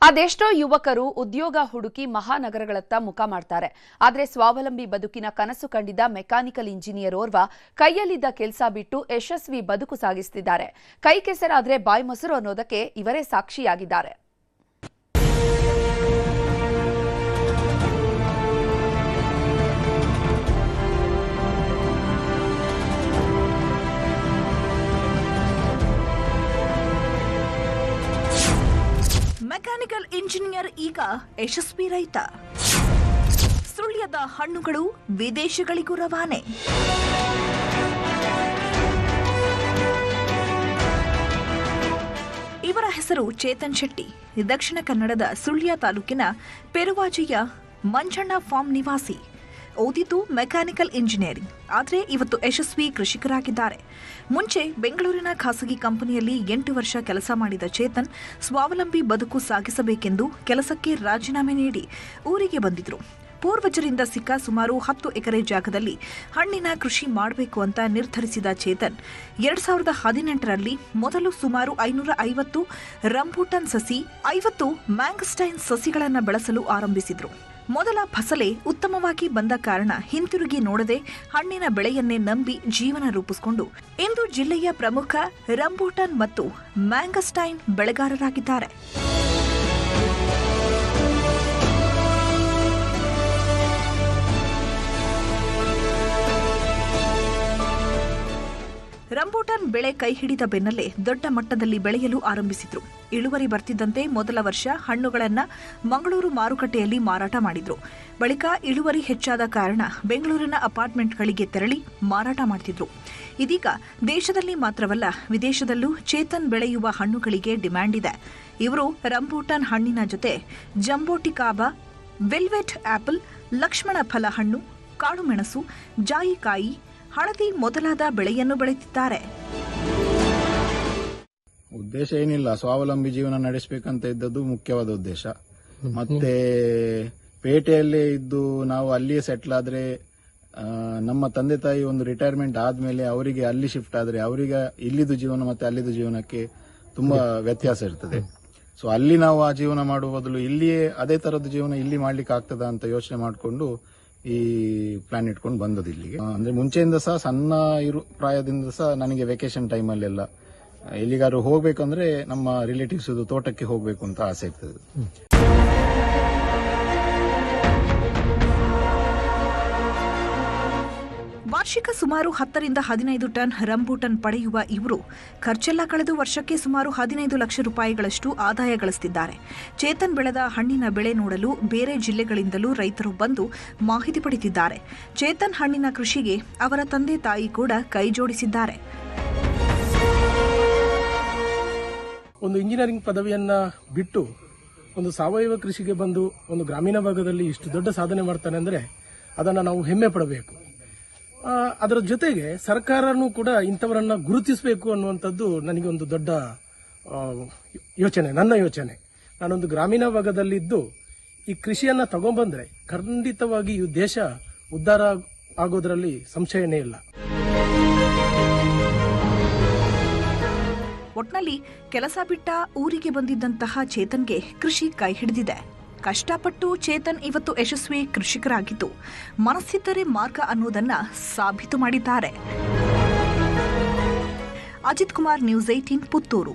ಅದೆಷ್ಟೋ ಯುವಕರು ಉದ್ಯೋಗ ಹುಡುಕಿ ಮಹಾನಗರಗಳತ್ತ ಮುಖ ಮಾಡ್ತಾರೆ. ಆದರೆ ಸ್ವಾವಲಂಬಿ ಬದುಕಿನ ಕನಸು ಕಂಡಿದ್ದ ಮೆಕ್ಯಾನಿಕಲ್ ಇಂಜಿನಿಯರ್ ಓರ್ವ ಕೈಯಲ್ಲಿದ್ದ ಕೆಲಸ ಬಿಟ್ಟು ಯಶಸ್ವಿ ಬದುಕು ಸಾಗಿಸುತ್ತಿದ್ದಾರೆ. ಕೈ ಕೆಸರಾದ್ರೆ ಬಾಯಿ ಮೊಸರು ಅನ್ನೋದಕ್ಕೆ ಇವರೇ ಸಾಕ್ಷಿಯಾಗಿದ್ದಾರೆ. ಮೆಕ್ಯಾನಿಕಲ್ ಇಂಜಿನಿಯರ್ ಈಗ ಯಶಸ್ವಿ ರೈತ. ಸುಳ್ಯದ ಹಣ್ಣುಗಳು ವಿದೇಶಗಳಿಗೂ ರವಾನೆ. ಇವರ ಹೆಸರು ಚೇತನ್ ಶೆಟ್ಟಿ. ದಕ್ಷಿಣ ಕನ್ನಡದ ಸುಳ್ಯ ತಾಲೂಕಿನ ಪೆರುವಾಜಿಯ ಮಂಜಣ್ಣ ಫಾರ್ಮ್ ನಿವಾಸಿ. ಓದಿದ್ದು ಮೆಕ್ಯಾನಿಕಲ್ ಇಂಜಿನಿಯರಿಂಗ್. ಆದರೆ ಇವತ್ತು ಯಶಸ್ವಿ ಕೃಷಿಕರಾಗಿದ್ದಾರೆ. ಮುಂಚೆ ಬೆಂಗಳೂರಿನ ಖಾಸಗಿ ಕಂಪನಿಯಲ್ಲಿ 8 ವರ್ಷ ಕೆಲಸ ಮಾಡಿದ ಚೇತನ್ ಸ್ವಾವಲಂಬಿ ಬದುಕು ಸಾಗಿಸಬೇಕೆಂದು ಕೆಲಸಕ್ಕೆ ರಾಜೀನಾಮೆ ನೀಡಿ ಊರಿಗೆ ಬಂದಿದ್ರು. ಪೂರ್ವಜರಿಂದ ಸಿಕ್ಕ ಸುಮಾರು 10 ಎಕರೆ ಜಾಗದಲ್ಲಿ ಹಣ್ಣಿನ ಕೃಷಿ ಮಾಡಬೇಕು ಅಂತ ನಿರ್ಧರಿಸಿದ ಚೇತನ್ 2018ರಲ್ಲಿ ಮೊದಲು ಸುಮಾರು 550 ರಂಬೂಟನ್ ಸಸಿ, 50 ಮ್ಯಾಂಗಸ್ಟೈನ್ ಸಸಿಗಳನ್ನು ಬೆಳೆಸಲು ಆರಂಭಿಸಿದ್ರು. ಮೊದಲ ಫಸಲೆ ಉತ್ತಮವಾಗಿ ಬಂದ ಕಾರಣ ಹಿಂತಿರುಗಿ ನೋಡದೆ ಹಣ್ಣಿನ ಬೆಳೆಯನ್ನೇ ನಂಬಿ ಜೀವನ ರೂಪಿಸಿಕೊಂಡು ಇಂದು ಜಿಲ್ಲೆಯ ಪ್ರಮುಖ ರಂಬೂಟನ್ ಮತ್ತು ಮ್ಯಾಂಗಸ್ಟೈನ್ ಬೆಳೆಗಾರರಾಗಿದ್ದಾರೆ. ರಂಬೂಟನ್ ಬೆಳೆ ಕೈ ಹಿಡಿದ ಬೆನ್ನಲ್ಲೇ ದೊಡ್ಡ ಮಟ್ಟದಲ್ಲಿ ಬೆಳೆಯಲು ಆರಂಭಿಸಿದ್ರು. ಇಳುವರಿ ಬರ್ತಿದ್ದಂತೆ ಮೊದಲ ವರ್ಷ ಹಣ್ಣುಗಳನ್ನು ಮಂಗಳೂರು ಮಾರುಕಟ್ಟೆಯಲ್ಲಿ ಮಾರಾಟ ಮಾಡಿದ್ರು. ಬಳಿಕ ಇಳುವರಿ ಹೆಚ್ಚಾದ ಕಾರಣ ಬೆಂಗಳೂರಿನ ಅಪಾರ್ಟ್ಮೆಂಟ್ಗಳಿಗೆ ತೆರಳಿ ಮಾರಾಟ ಮಾಡ್ತಿದ್ರು. ಇದೀಗ ದೇಶದಲ್ಲಿ ಮಾತ್ರವಲ್ಲ, ವಿದೇಶದಲ್ಲೂ ಚೇತನ್ ಬೆಳೆಯುವ ಹಣ್ಣುಗಳಿಗೆ ಡಿಮ್ಯಾಂಡ್ ಇದೆ. ಇವರು ರಂಬೂಟನ್ ಹಣ್ಣಿನ ಜೊತೆ ಜಂಬೋಟಿಕಾಬಾ, ವೆಲ್ವೆಟ್ ಆಪಲ್, ಲಕ್ಷ್ಮಣ ಫಲ ಹಣ್ಣು, ಕಾಳುಮೆಣಸು, ಜಾಯಿಕಾಯಿ, ಹಳದಿ ಮೊದಲಾದ ಬೆಳೆಯನ್ನು ಬೆಳೆಯುತ್ತಿದ್ದಾರೆ. ಉದ್ದೇಶ ಏನಿಲ್ಲ, ಸ್ವಾವಲಂಬಿ ಜೀವನ ನಡೆಸಬೇಕಂತ ಇದ್ದದ್ದು ಮುಖ್ಯವಾದ ಉದ್ದೇಶ. ಮತ್ತೆ ಪೇಟೆಯಲ್ಲೇ ಇದ್ದು ನಾವು ಅಲ್ಲಿಯೇ ಸೆಟ್ಲ್ ಆದ್ರೆ, ನಮ್ಮ ತಂದೆ ತಾಯಿ ಒಂದು ರಿಟೈರ್ಮೆಂಟ್ ಆದ್ಮೇಲೆ ಅವರಿಗೆ ಅಲ್ಲಿ ಶಿಫ್ಟ್ ಆದ್ರೆ ಅವರಿಗೆ ಇಲ್ಲಿದ್ದು ಜೀವನ ಮತ್ತೆ ಅಲ್ಲಿದ್ದು ಜೀವನಕ್ಕೆ ತುಂಬಾ ವ್ಯತ್ಯಾಸ ಇರ್ತದೆ. ಸೊ ಅಲ್ಲಿ ನಾವು ಆ ಜೀವನ ಮಾಡುವ ಬದಲು ಇಲ್ಲಿಯೇ ಅದೇ ತರದ ಜೀವನ ಇಲ್ಲಿ ಮಾಡ್ಲಿಕ್ಕೆ ಆಗ್ತದ ಅಂತ ಯೋಚನೆ ಮಾಡಿಕೊಂಡು ಈ ಪ್ಲಾನ್ ಇಟ್ಕೊಂಡು ಬಂದದ್ದು ಇಲ್ಲಿಗೆ. ಅಂದ್ರೆ ಮುಂಚೆಯಿಂದ ಸಹ ಸಣ್ಣ ಪ್ರಾಯದಿಂದ ಸಹ ನನಗೆ ವೆಕೇಶನ್ ಟೈಮಲ್ಲೆಲ್ಲ ಎಲ್ಲಿಗಾದ್ರು ಹೋಗ್ಬೇಕಂದ್ರೆ ನಮ್ಮ ರಿಲೇಟಿವ್ಸ್ ತೋಟಕ್ಕೆ ಹೋಗ್ಬೇಕು ಅಂತ ಆಸೆ ಇರ್ತದೆ. ವಾರ್ಷಿಕ ಸುಮಾರು 10 ರಿಂದ 15 ಟನ್ ರಂಬೂಟನ್ ಪಡೆಯುವ ಇವರು ಖರ್ಚೆಲ್ಲ ಕಳೆದು ವರ್ಷಕ್ಕೆ ಸುಮಾರು 15 ಲಕ್ಷ ರೂಪಾಯಿಗಳಷ್ಟು ಆದಾಯ ಗಳಿಸುತ್ತಿದ್ದಾರೆ. ಚೇತನ್ ಬೆಳೆದ ಹಣ್ಣಿನ ಬೆಳೆ ನೋಡಲು ಬೇರೆ ಜಿಲ್ಲೆಗಳಿಂದಲೂ ರೈತರು ಬಂದು ಮಾಹಿತಿ ಪಡೆದಿದ್ದಾರೆ. ಚೇತನ್ ಹಣ್ಣಿನ ಕೃಷಿಗೆ ಅವರ ತಂದೆ ತಾಯಿ ಕೂಡ ಕೈ ಜೋಡಿಸಿದ್ದಾರೆ. ಒಂದು ಇಂಜಿನಿಯರಿಂಗ್ ಪದವಿಯನ್ನ ಬಿಟ್ಟು ಒಂದು ಸಾವಯವ ಕೃಷಿಗೆ ಬಂದು ಒಂದು ಗ್ರಾಮೀಣ ಭಾಗದಲ್ಲಿ ಇಷ್ಟು ದೊಡ್ಡ ಸಾಧನೆ ಮಾಡ್ತಾನೆ ಅಂದ್ರೆ ಅದನ್ನು ನಾವು ಹೆಮ್ಮೆ ಪಡಬೇಕು. ಅದರ ಜೊತೆಗೆ ಸರ್ಕಾರನೂ ಕೂಡ ಇಂಥವರನ್ನ ಗುರುತಿಸಬೇಕು ಅನ್ನುವಂಥದ್ದು ನನಗೆ ಒಂದು ದೊಡ್ಡ ಯೋಚನೆ, ನನ್ನ ಯೋಚನೆ. ನಾನೊಂದು ಗ್ರಾಮೀಣ ಭಾಗದಲ್ಲಿದ್ದು ಈ ಕೃಷಿಯನ್ನ ತಗೊಂಡ್ಬಂದ್ರೆ ಖಂಡಿತವಾಗಿ ಈ ದೇಶ ಉದ್ಧಾರ ಆಗೋದ್ರಲ್ಲಿ ಸಂಶಯನೇ ಇಲ್ಲ. ಒಟ್ನಲ್ಲಿ ಕೆಲಸ ಬಿಟ್ಟ ಊರಿಗೆ ಬಂದಿದ್ದಂತಹ ಚೇತನ್ಗೆ ಕೃಷಿ ಕೈ ಹಿಡಿದಿದೆ. ಕಷ್ಟಪಟ್ಟು ಚೇತನ್ ಇವತ್ತು ಯಶಸ್ವಿ ಕೃಷಿಕರಾಗಿದ್ದು ಮನಸ್ಸಿದ್ದರೆ ಮಾರ್ಗ ಅನ್ನೋದನ್ನ ಸಾಬೀತು ಮಾಡಿದ್ದಾರೆ. ಅಜಿತ್ ಕುಮಾರ್, ನ್ಯೂಸ್ 18, ಪುತ್ತೂರು.